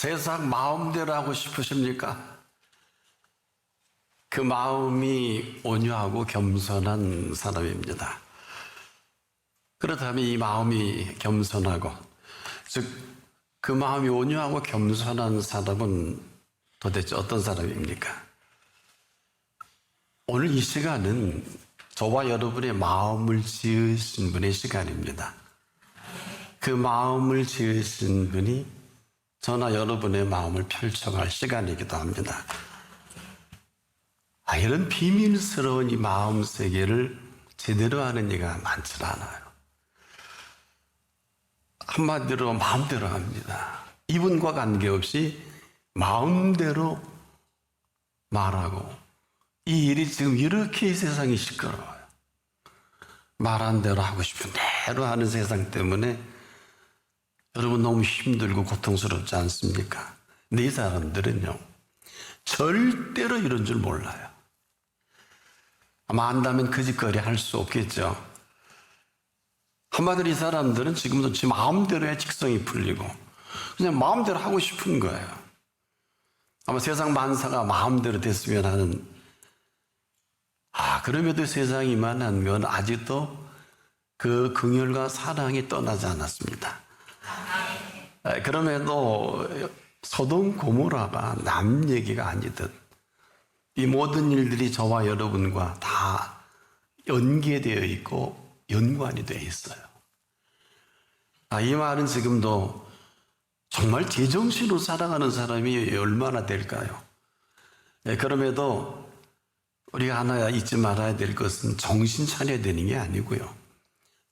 세상 마음대로 하고 싶으십니까? 그 마음이 온유하고 겸손한 사람입니다. 그렇다면 이 마음이 겸손하고, 즉 그 마음이 온유하고 겸손한 사람은 도대체 어떤 사람입니까? 오늘 이 시간은 저와 여러분의 마음을 지으신 분의 시간입니다. 그 마음을 지으신 분이 저나 여러분의 마음을 펼쳐갈 시간이기도 합니다. 이런 비밀스러운 이 마음 세계를 제대로 아는 이가 많지 않아요. 한마디로 마음대로 합니다. 이분과 관계없이 마음대로 말하고, 이 일이 지금 이렇게 이 세상이 시끄러워요. 말한 대로 하고 싶은 대로 하는 세상 때문에 여러분 너무 힘들고 고통스럽지 않습니까? 근데 이 사람들은요, 절대로 이런 줄 몰라요. 아마 안다면 그 짓거리 할 수 없겠죠. 한마디로 이 사람들은 지금도 지 마음대로의 직성이 풀리고 그냥 마음대로 하고 싶은 거예요. 아마 세상 만사가 마음대로 됐으면 하는, 그럼에도 세상이 이만한 건 아직도 그 긍휼과 사랑이 떠나지 않았습니다. 그럼에도 소돔 고모라가 남 얘기가 아니듯 이 모든 일들이 저와 여러분과 다 연계되어 있고 연관이 되어 있어요. 이 말은 지금도 정말 제정신으로 살아가는 사람이 얼마나 될까요? 그럼에도 우리가 하나 잊지 말아야 될 것은 정신 차려야 되는 게 아니고요,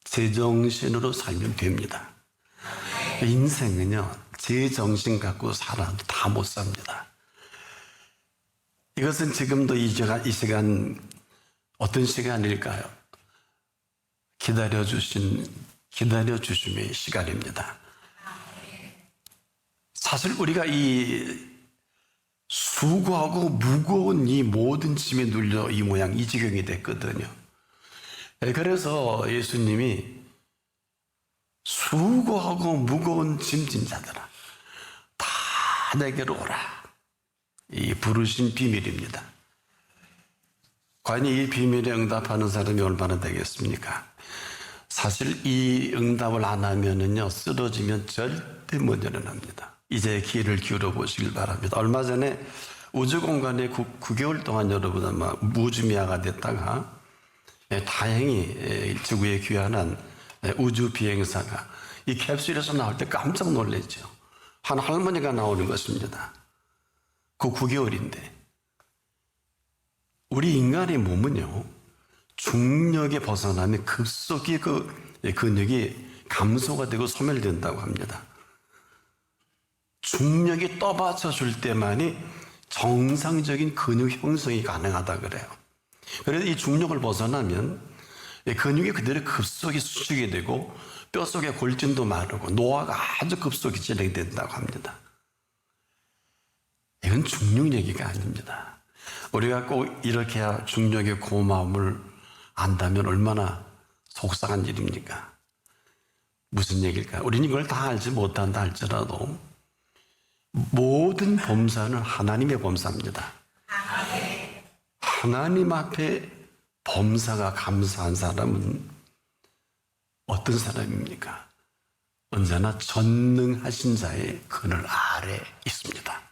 제정신으로 살면 됩니다. 인생은요, 제정신 갖고 살아도 다 못 삽니다. 이것은 지금도 이 시간 어떤 시간일까요? 기다려주심의 시간입니다. 사실 우리가 이 수고하고 무거운 이 모든 짐에 눌려 이 모양 이 지경이 됐거든요. 그래서 예수님이 수고하고 무거운 짐진 자들아 다 내게로 오라, 이 부르신 비밀입니다. 과연 이 비밀에 응답하는 사람이 얼마나 되겠습니까? 사실 이 응답을 안 하면은요, 쓰러지면 절대 못 일어납니다. 이제 귀를 기울여 보시길 바랍니다. 얼마 전에 우주 공간에 9개월 동안 여러분 아마 무주미아가 됐다가 다행히 지구에 귀환한 우주 비행사가 이 캡슐에서 나올 때 깜짝 놀랐죠. 한 할머니가 나오는 것입니다. 그 9개월인데 우리 인간의 몸은요, 중력에 벗어나면 급속히 그 근육이 감소가 되고 소멸된다고 합니다. 중력이 떠받쳐 줄 때만이 정상적인 근육 형성이 가능하다 그래요. 그래서 이 중력을 벗어나면 근육이 그대로 급속히 수축이 되고 뼛속의 골진도 마르고 노화가 아주 급속히 진행된다고 합니다. 이건 중력 얘기가 아닙니다. 우리가 꼭 이렇게 중력의 고마움을 안다면 얼마나 속상한 일입니까? 무슨 얘기일까요? 우리는 이걸 다 알지 못한다 할지라도 모든 범사는 하나님의 범사입니다. 하나님 앞에 범사가 감사한 사람은 어떤 사람입니까? 언제나 전능하신 자의 그늘 아래 있습니다.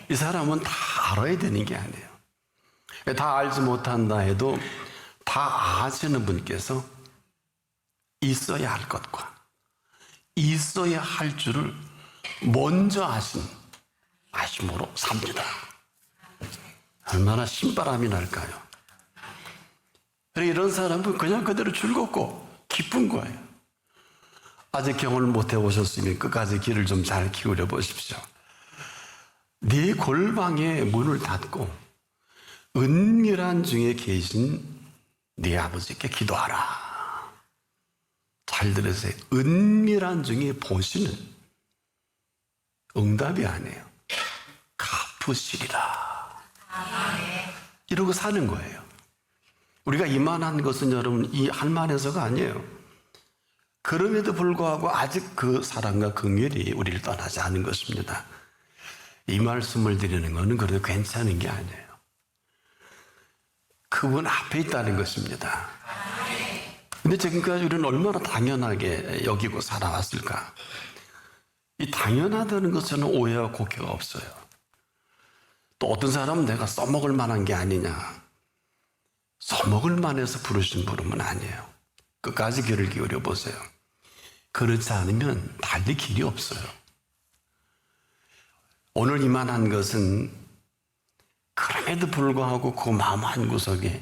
이 사람은 다 알아야 되는 게 아니에요. 다 알지 못한다 해도 다 아시는 분께서 있어야 할 것과 있어야 할 줄을 먼저 아심으로 삽니다. 얼마나 신바람이 날까요? 이런 사람은 그냥 그대로 즐겁고 기쁜 거예요. 아직 경험을 못 해보셨으면 끝까지 귀를 좀 잘 기울여 보십시오. 네 골방에 문을 닫고 은밀한 중에 계신 네 아버지께 기도하라. 잘 들으세요. 은밀한 중에 보시는, 응답이 아니에요. 갚으시리라. 이러고 사는 거예요. 우리가 이만한 것은 여러분 이 할만해서가 아니에요. 그럼에도 불구하고 아직 그 사랑과 긍휼이 우리를 떠나지 않은 것입니다. 이 말씀을 드리는 것은 그래도 괜찮은 게 아니에요. 그분 앞에 있다는 것입니다. 근데 지금까지 우리는 얼마나 당연하게 여기고 살아왔을까? 이 당연하다는 것은 오해와 곡해가 없어요. 또 어떤 사람은 내가 써먹을 만한 게 아니냐. 써먹을 만해서 부르신 부름은 아니에요. 끝까지 귀를 기울여 보세요. 그렇지 않으면 달리 길이 없어요. 오늘 이만한 것은 그럼에도 불구하고 그 마음 한구석에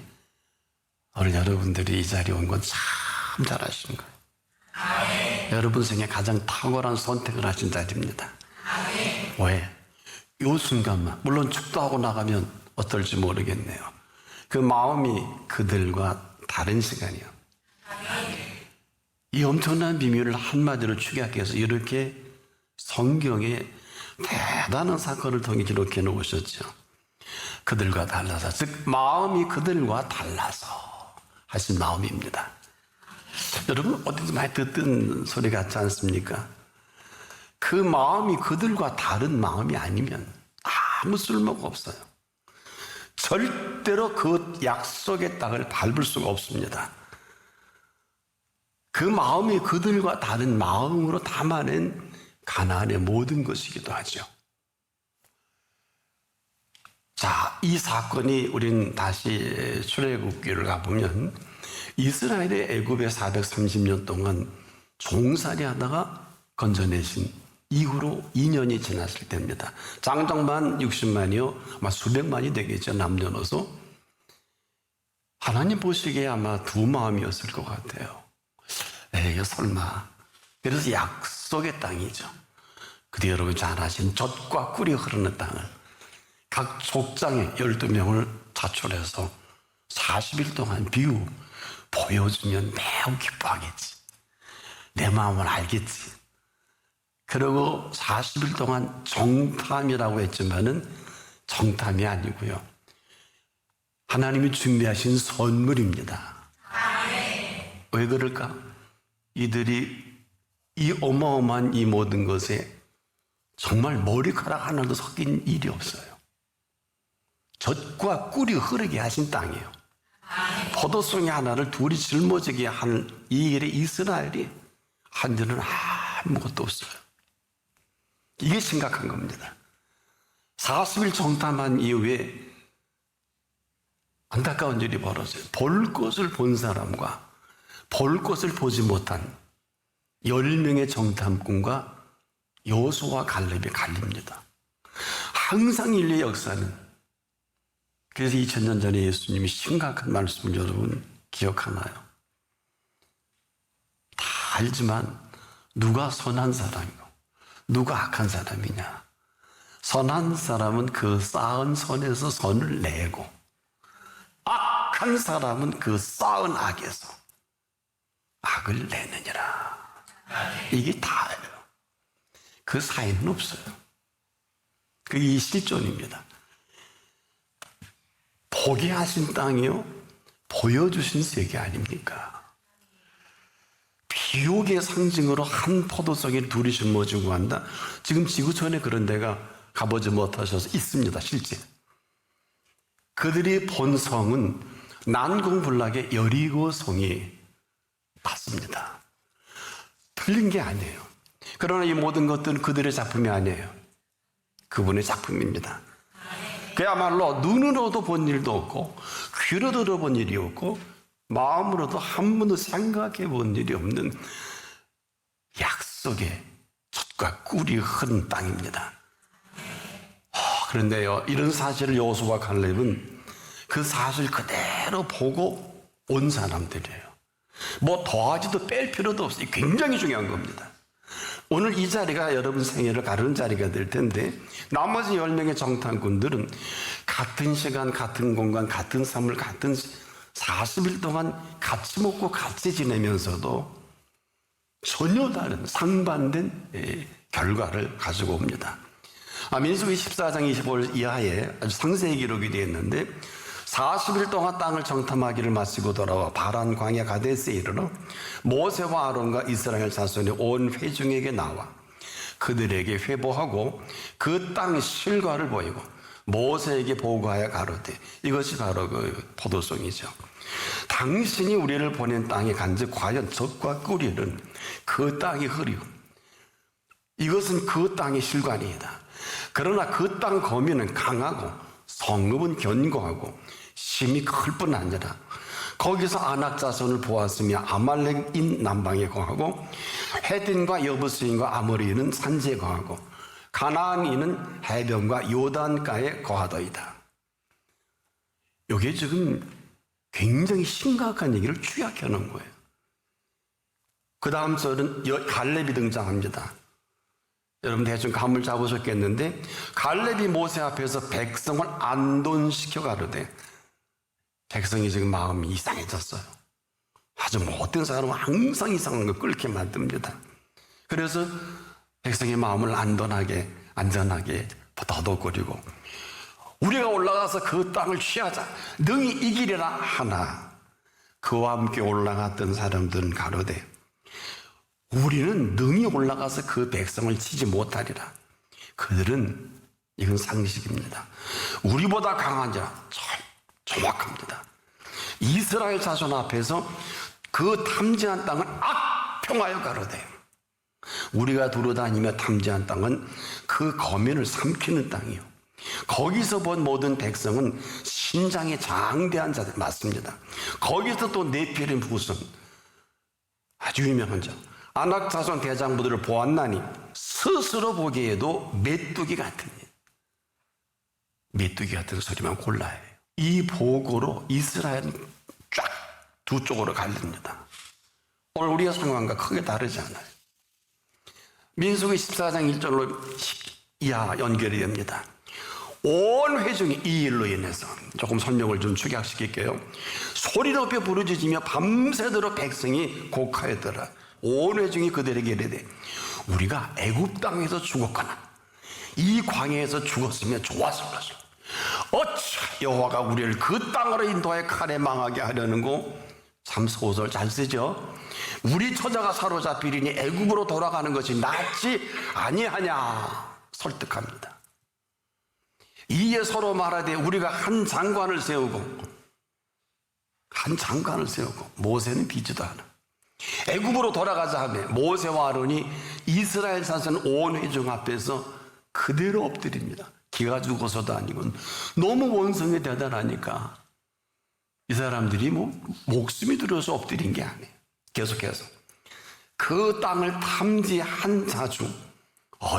오늘 여러분들이 이 자리에 온 건 참 잘하시는 거예요. 여러분 생에 가장 탁월한 선택을 하신 자리입니다. 왜? 이 순간만, 물론 축도하고 나가면 어떨지 모르겠네요. 그 마음이 그들과 다른 시간이요. 이 엄청난 비밀을 한마디로 축약해서 이렇게 성경에 대단한 사건을 통해 기록해 놓으셨죠. 그들과 달라서, 즉 마음이 그들과 달라서 하신 마음입니다. 여러분 어디서 많이 듣던 소리 같지 않습니까? 그 마음이 그들과 다른 마음이 아니면 아무 쓸모가 없어요. 절대로 그 약속의 땅을 밟을 수가 없습니다. 그 마음이 그들과 다른 마음으로 담아낸 가나안의 모든 것이기도 하죠. 자, 이 사건이 우린 다시 출애굽기를 가보면 이스라엘의 애굽에 430년 동안 종살이 하다가 건져내신 이후로 2년이 지났을 때입니다. 장정만 60만이요, 아마 수백만이 되겠죠. 남녀노소. 하나님 보시기에 아마 두 마음이었을 것 같아요. 에이, 설마. 그래서 약속의 땅이죠. 그때 여러분 잘 아시는 젖과 꿀이 흐르는 땅을 각 족장에 12명을 차출해서 40일 동안 비유 보여주면 매우 기뻐하겠지. 내 마음을 알겠지. 그리고 40일 동안 정탐이라고 했지만은 정탐이 아니고요. 하나님이 준비하신 선물입니다. 왜 그럴까? 이들이 이 어마어마한 이 모든 것에 정말 머리카락 하나도 섞인 일이 없어요. 젖과 꿀이 흐르게 하신 땅이에요. 포도송이 하나를 둘이 짊어지게 하는 이 일에 이스라엘이 한 줄은 아무것도 없어요. 이게 심각한 겁니다. 40일 정탐한 이후에 안타까운 일이 벌어져요. 볼 것을 본 사람과 볼 것을 보지 못한 10명의 정탐꾼과 여호수아와 갈렙이 갈립니다. 항상 인류의 역사는, 그래서 2000년 전에 예수님이 심각한 말씀을 여러분 기억하나요? 다 알지만 누가 선한 사람이고 누가 악한 사람이냐. 선한 사람은 그 쌓은 선에서 선을 내고, 악한 사람은 그 쌓은 악에서 악을 내느니라. 이게 다예요. 그 사이는 없어요. 그게 실존입니다. 보게 하신 땅이요, 보여주신 세계 아닙니까? 비옥의 상징으로 한 포도송이를 둘이 짊어지고 간다. 지금 지구촌에 그런 데가 가보지 못하셔서 있습니다. 실제 그들이 본 성은 난공불락의 여리고성이 맞습니다. 틀린 게 아니에요. 그러나 이 모든 것들은 그들의 작품이 아니에요. 그분의 작품입니다. 그야말로 눈으로도 본 일도 없고 귀로 들어본 일이 없고 마음으로도 한 번도 생각해 본 일이 없는 약속의 젖과 꿀이 흐른 땅입니다. 그런데요, 이런 사실을 여호수아와 갈렙은 그 사실 그대로 보고 온 사람들이에요. 뭐 더하지도 뺄 필요도 없어요. 굉장히 중요한 겁니다. 오늘 이 자리가 여러분 생애를 가르는 자리가 될 텐데, 나머지 10명의 정탐꾼들은 같은 시간, 같은 공간, 같은 삶을 같은 40일 동안 같이 먹고 같이 지내면서도 전혀 다른 상반된 결과를 가지고 옵니다. 민수기 14장 25절 이하에 아주 상세히 기록이 되어 있는데, 40일 동안 땅을 정탐하기를 마치고 돌아와 바란 광야 가데스에 이르러 모세와 아론과 이스라엘 자손의 온 회중에게 나와 그들에게 회보하고 그 땅 실과를 보이고 모세에게 보고하여 가로되, 이것이 바로 그 포도송이죠. 당신이 우리를 보낸 땅에 간즉 과연 젖과 꿀이는 그 땅이 흐리고 이것은 그 땅의 실관이다. 그러나 그 땅 거민은 강하고 성읍은 견고하고 심히 클 뿐 아니라 거기서 아낙 자손을 보았으며 아말렉인 남방에 거하고 헤딘과 여부스인과 아모리인은 산지에 거하고 가나안인은 해변과 요단가에 거하더이다. 이게 지금 굉장히 심각한 얘기를 축약해 놓은 거예요. 그 다음 절은 갈렙이 등장합니다. 여러분 대충 감을 잡으셨겠는데 갈렙이 모세 앞에서 백성을 안돈시켜 가르되, 백성이 지금 마음이 이상해졌어요. 아주 못된 사람은 항상 이상한 걸 끓게 만듭니다. 그래서 백성의 마음을 안전하게 더덕거리고 우리가 올라가서 그 땅을 취하자 능히 이기리라 하나 그와 함께 올라갔던 사람들은 가로되 우리는 능히 올라가서 그 백성을 치지 못하리라. 그들은, 이건 상식입니다, 우리보다 강한 자 정확합니다. 이스라엘 자손 앞에서 그 탐지한 땅을 악평하여 가로되 우리가 두루다니며 탐지한 땅은 그 거민을 삼키는 땅이요 거기서 본 모든 백성은 신장이 장대한 자들 맞습니다. 거기서 또 네피림 후손 아주 유명한 자 아낙 자손 대장부들을 보았나니 스스로 보기에도 메뚜기 같은 소리만 골라요. 이 보고로 이스라엘은 쫙 두 쪽으로 갈립니다. 오늘 우리의 상황과 크게 다르지 않아요. 민수기 14장 1절로 이하 연결이 됩니다. 온 회중이 이 일로 인해서, 조금 설명을 좀 축약시킬게요. 소리 높여 부르짖으며 밤새도록 백성이 곡하였더라. 온 회중이 그들에게 이르되 우리가 애굽 땅에서 죽었거나 이 광야에서 죽었으면 좋았을 것이다. 어찌 여호와가 우리를 그 땅으로 인도하여 칼에 망하게 하려는고. 참 소설 잘 쓰죠. 우리 처자가 사로잡히리니 애굽으로 돌아가는 것이 낫지 아니하냐 설득합니다. 이에 서로 말하되 우리가 한 장관을 세우고 모세는 비지도 않아. 애굽으로 돌아가자 하며 모세와 아론이 이스라엘 자손 온 회중 앞에서 그대로 엎드립니다. 기가 죽어서도 아니고 너무 원성이 대단하니까 이 사람들이 목숨이 들어서 엎드린 게 아니에요. 계속해서 그 땅을 탐지한 자 중,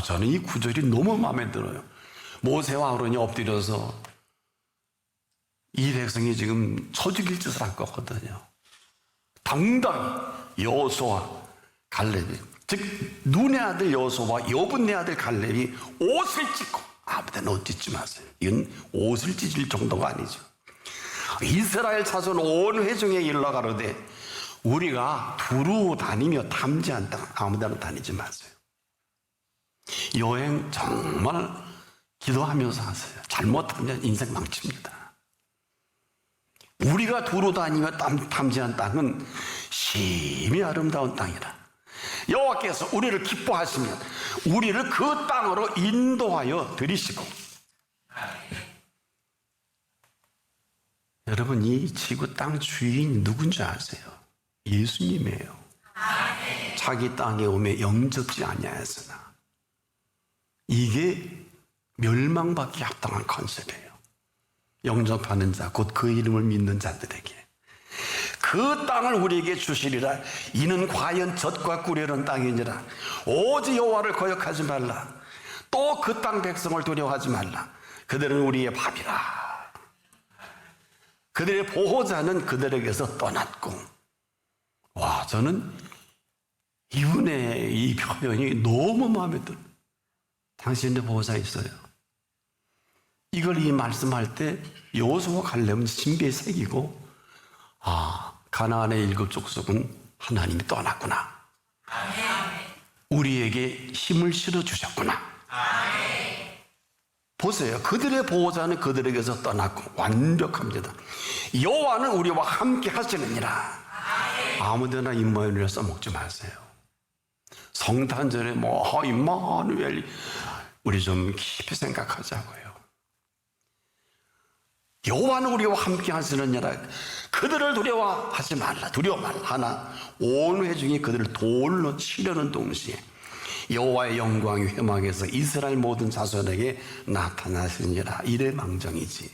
저는 이 구절이 너무 마음에 들어요. 모세와 아론이 엎드려서 이 백성이 지금 쳐죽일 짓을 할 거거든요. 당당히 여호수아와 갈렙이, 즉 눈의 아들 여호수아와 여분의 아들 갈렙이 옷을 찢고, 아무데나 옷 찢지 마세요. 이건 옷을 찢을 정도가 아니죠. 이스라엘 자손 온 회중에 일러 가로되 우리가 두루 다니며 탐지한 땅 아무데나 다니지 마세요. 여행 정말 기도하면서 하세요. 잘못하면 인생 망칩니다. 우리가 두루 다니며 탐지한 땅은 심히 아름다운 땅이라. 여호와께서 우리를 기뻐하시면 우리를 그 땅으로 인도하여 들이시고. 여러분, 이 지구 땅 주인이 누군지 아세요? 예수님이에요. 자기 땅에 오매 영접지 아니하였으나. 이게 멸망받기 합당한 컨셉이에요. 영접하는 자, 곧 그 이름을 믿는 자들에게 그 땅을 우리에게 주시리라. 이는 과연 젖과 꿀이라는 땅이니라. 오직 여호와를 거역하지 말라. 또 그 땅 백성을 두려워하지 말라. 그들은 우리의 밥이라. 그들의 보호자는 그들에게서 떠났고. 와, 저는 이분의 이 표현이 너무 마음에 들어요. 당신의 보호자 있어요. 이걸 이 말씀할 때 여호수아와 갈렙은 신비에 새기고, 가나안의 7 족속은 하나님이 떠났구나. 우리에게 힘을 실어 주셨구나. 보세요. 그들의 보호자는 그들에게서 떠났고 완벽합니다. 여호와는 우리와 함께 하시느니라. 아무데나 임마누엘 써먹지 마세요. 성탄절에 임마누엘 우리 좀 깊이 생각하자고요. 여호와는 우리와 함께 하시느니라. 그들을 두려워하지 말라. 두려워 말라. 하나 온 회중이 그들을 돌로 치려는 동시에 여호와의 영광이 회막에서 이스라엘 모든 자손에게 나타나시니라. 이래 망정이지.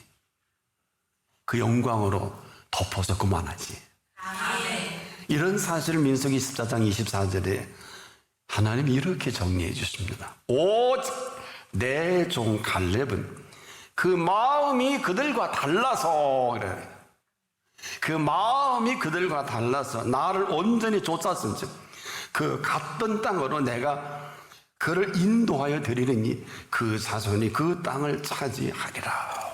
그 영광으로 덮어서 그만하지. 이런 사실을 민수기 14장 24절에 하나님이 이렇게 정리해 주십니다. 오직 내 종 갈렙은 그 마음이 그들과 달라서 그래. 그 마음이 그들과 달라서 나를 온전히 쫓았은즉 그 갔던 땅으로 내가 그를 인도하여 드리려니 그 자손이 그 땅을 차지하리라.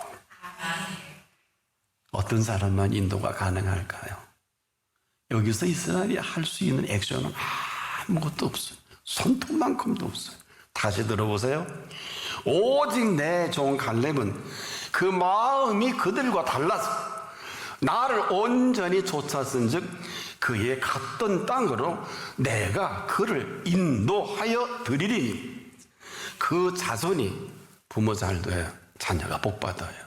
어떤 사람만 인도가 가능할까요? 여기서 이스라엘이 할 수 있는 액션은 아무것도 없어요. 손톱만큼도 없어요. 다시 들어보세요. 오직 내 종 갈렙은 그 마음이 그들과 달라서 나를 온전히 쫓았은즉 그의 갔던 땅으로 내가 그를 인도하여 드리리니 그 자손이 부모 잘 돼야 자녀가 복 받아요.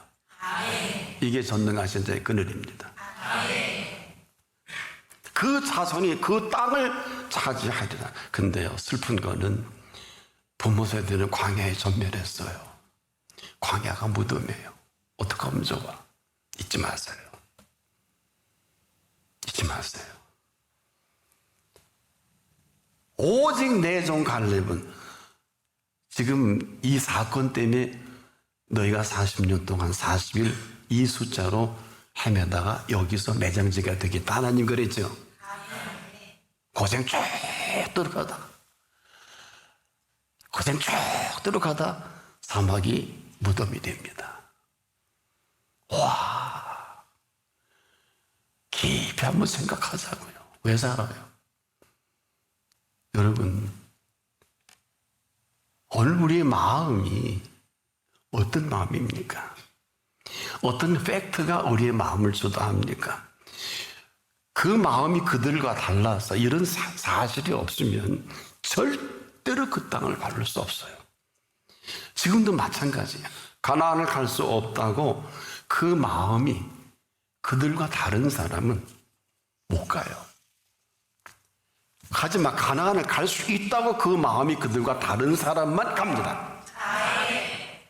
이게 전능하신 자의 그늘입니다. 그 자손이 그 땅을 차지하리라. 근데요, 슬픈 거는 부모 세대는 광야에 전멸했어요. 광야가 무덤이에요. 어떡하면 좋아? 잊지 마세요. 잊지 마세요. 오직 내 종 갈렙은 지금 이 사건 때문에 너희가 40년 동안 40일 이 숫자로 헤매다가 여기서 매장지가 되겠다. 하나님 그랬죠. 고생 쭉 들어가다 사막이 무덤이 됩니다. 와, 깊이 한번 생각하자고요. 왜 살아요? 여러분, 오늘 우리의 마음이 어떤 마음입니까? 어떤 팩트가 우리의 마음을 주도합니까? 그 마음이 그들과 달라서 이런 사실이 없으면 절대로 그 땅을 밟을 수 없어요. 지금도 마찬가지야. 가나안을 갈 수 없다고 그 마음이 그들과 다른 사람은 못 가요. 하지만 가나안을 갈 수 있다고 그 마음이 그들과 다른 사람만 갑니다.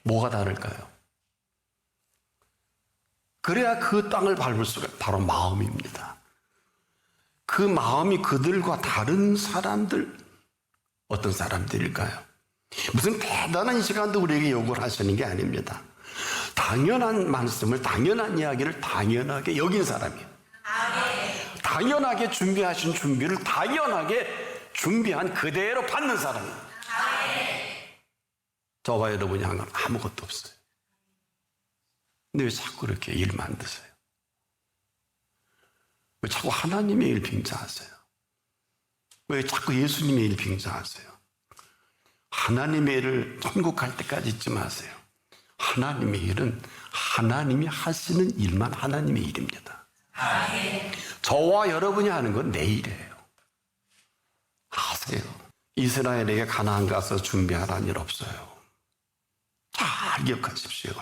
뭐가 다를까요? 그래야 그 땅을 밟을 수가 바로 마음입니다. 그 마음이 그들과 다른 사람들, 어떤 사람들일까요? 무슨 대단한 시간도 우리에게 요구를 하시는 게 아닙니다. 당연한 말씀을, 당연한 이야기를 당연하게 여긴 사람이에요. 당연하게 준비하신 준비를 당연하게 준비한 그대로 받는 사람이에요. 저와 여러분이 한 건 아무것도 없어요. 근데 왜 자꾸 이렇게 일 만드세요? 왜 자꾸 하나님의 일 빙자하세요? 왜 자꾸 예수님의 일 빙자하세요? 하나님의 일을 천국 갈 때까지 잊지 마세요. 하나님의 일은 하나님이 하시는 일만 하나님의 일입니다. 저와 여러분이 하는 건 내 일이에요. 아세요? 이스라엘에게 가나안 가서 준비하라는 일 없어요. 잘 기억하십시오.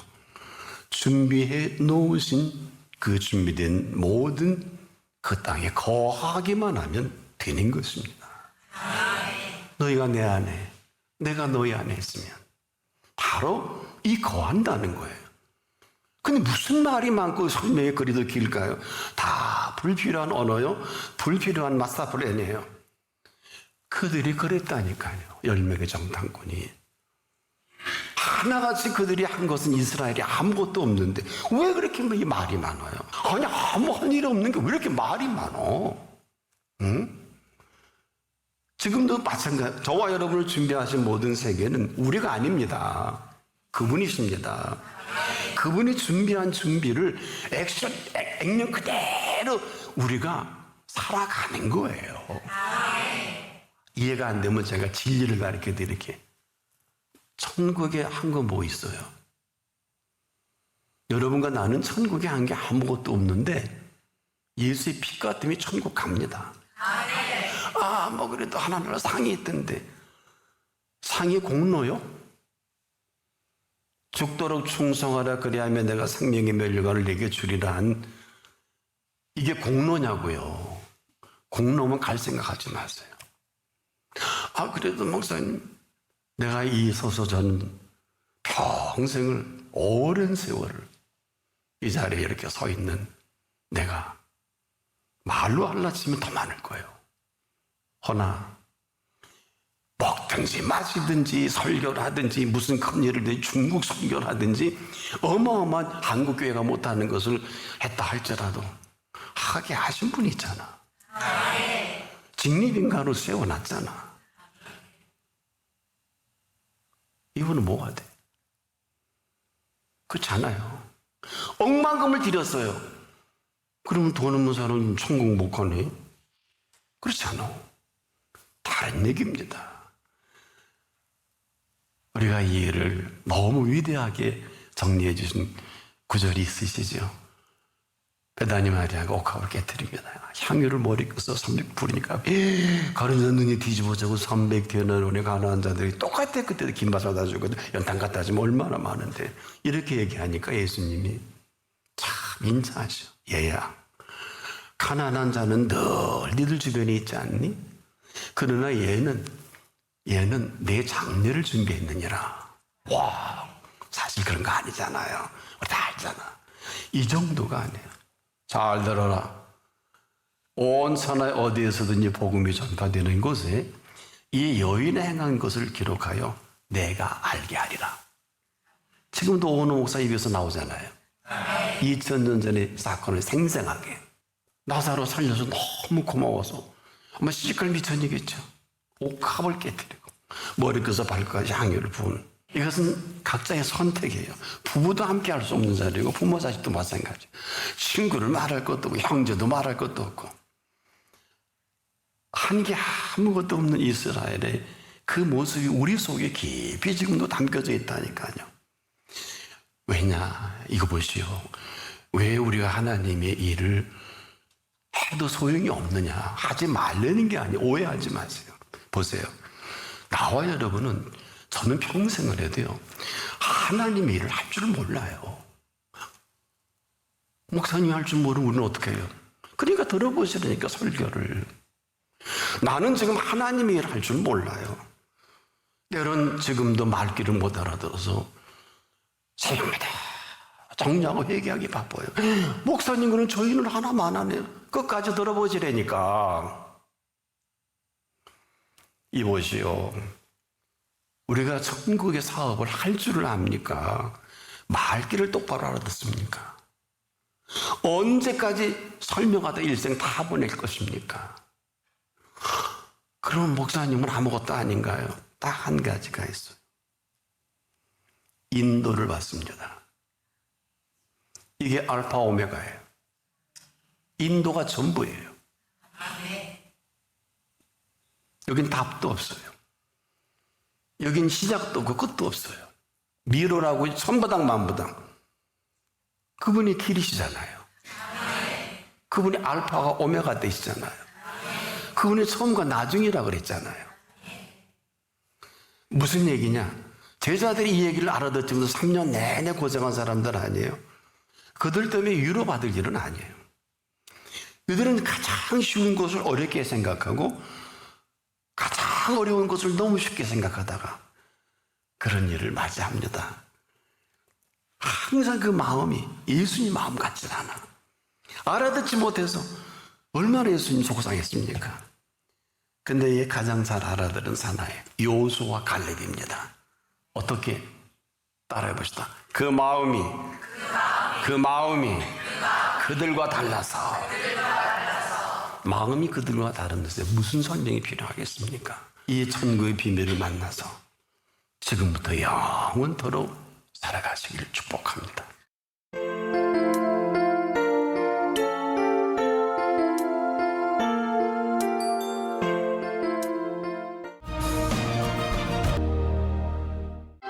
준비해 놓으신 그 준비된 모든 그 땅에 거하기만 하면 되는 것입니다. 너희가 내 안에, 내가 너희 안에 있으면 바로 이 거한다는 거예요. 근데 무슨 말이 많고 설명의 거리도 길까요? 다 불필요한 언어요. 불필요한 마스터플랜이에요. 그들이 그랬다니까요. 10명의 정탐꾼이. 하나같이 그들이 한 것은 이스라엘이 아무것도 없는데 왜 그렇게 말이 많아요? 아니 아무한 일 없는 게 왜 이렇게 말이 많어? 응? 지금도 마찬가지. 저와 여러분을 준비하신 모든 세계는 우리가 아닙니다. 그분이십니다. 그분이 준비한 준비를 액면 그대로 우리가 살아가는 거예요. 이해가 안 되면 제가 진리를 가르쳐 드릴게요. 천국에 한 거 뭐 있어요? 여러분과 나는 천국에 한 게 아무것도 없는데 예수의 피가 때문에 천국 갑니다. 뭐 그래도 하나님과 상이 있던데. 상이 공로요? 죽도록 충성하라 그리하면 내가 생명의 멸류관을 내게 주리라 한 이게 공로냐고요. 공로면 갈 생각하지 마세요. 그래도 목사님 내가 이 서서 저는 평생을 오랜 세월을 이 자리에 이렇게 서 있는 내가 말로 할라치면 더 많을 거예요. 허나 먹든지 마시든지 설교를 하든지 무슨 큰 일을 하든지 중국 선교를 하든지 어마어마한 한국교회가 못하는 것을 했다 할지라도 하게 하신 분이 있잖아. 직립인가로 세워놨잖아. 이분은 뭐가 돼? 그렇잖아요. 억만금을 들였어요. 그러면 돈 없는 사람은 천국 못 가네? 그렇지 않아. 다른 얘기입니다. 우리가 이 일을 너무 위대하게 정리해 주신 구절이 있으시죠. 베다니 마리아가 옥합을 깨뜨립니다. 향유를 머리 끄서 300 부르니까 가르는 눈이 뒤집어지고 300대나론의 가난한 자들이 똑같아. 그때도 김밥 사다 주고 연탄 갖다 주면 얼마나 많은데. 이렇게 얘기하니까 예수님이 참 인자하셔. 얘야, 가난한 자는 늘 니들 주변에 있지 않니? 그러나 얘는 내 장례를 준비했느니라. 와, 사실 그런 거 아니잖아요. 우리 다 알잖아. 이 정도가 아니에요. 잘 들어라. 온 천하에 어디에서든지 복음이 전파되는 곳에 이 여인의 행한 것을 기록하여 내가 알게 하리라. 지금도 오은호 목사 입에서 나오잖아요. 2000년 전의 사건을 생생하게. 나사로 살려서 너무 고마워서 아마 시집갈 미천이겠죠. 옥합을 깨뜨리고 머리끝에서 발끝까지 향유를 부은. 이것은 각자의 선택이에요. 부부도 함께 할 수 없는 자리고 부모 자식도 마찬가지. 친구를 말할 것도 없고 형제도 말할 것도 없고 한 게 아무것도 없는 이스라엘의 그 모습이 우리 속에 깊이 지금도 담겨져 있다니까요. 왜냐? 이거 보시오. 왜 우리가 하나님의 일을 해도 소용이 없느냐? 하지 말라는 게 아니에요. 오해하지 마세요. 보세요. 나와 여러분은 저는 평생을 해도요, 하나님의 일을 할 줄 몰라요. 목사님이 할 줄 모르면 우리는 어떻게 해요? 그러니까 들어보시라니까 설교를. 나는 지금 하나님의 일을 할 줄 몰라요. 때론 지금도 말귀를 못 알아들어서 새벽마다 정리하고 회개하기 바빠요. 목사님, 그는 저희는 하나만 하네요. 끝까지 들어보시라니까. 이보시오. 우리가 천국의 사업을 할 줄을 압니까? 말귀를 똑바로 알아듣습니까? 언제까지 설명하다 일생 다 보낼 것입니까? 그럼 목사님은 아무것도 아닌가요? 딱 한 가지가 있어요. 인도를 받습니다. 이게 알파 오메가예요. 인도가 전부예요. 여긴 답도 없어요. 여긴 시작도 없고 끝도 없어요. 미로라고 천부당 만부당. 그분이 길이시잖아요. 그분이 알파가 오메가 되시잖아요. 그분이 처음과 나중이라 그랬잖아요. 무슨 얘기냐? 제자들이 이 얘기를 알아듣지면서 3년 내내 고생한 사람들 아니에요? 그들 때문에 위로받을 일은 아니에요. 그들은 가장 쉬운 것을 어렵게 생각하고 가장 어려운 것을 너무 쉽게 생각하다가 그런 일을 맞이합니다. 항상 그 마음이 예수님 마음 같지 않아. 알아듣지 못해서 얼마나 예수님 속상했습니까? 근데 얘 가장 잘 알아들은 사나이 요수와 갈렙입니다. 어떻게? 따라해 봅시다. 그 마음이 그들과 달라서. 마음이 그들과 다른데 무슨 설명이 필요하겠습니까? 이 천국의 비밀을 만나서 지금부터 영원토록 살아가시기를 축복합니다.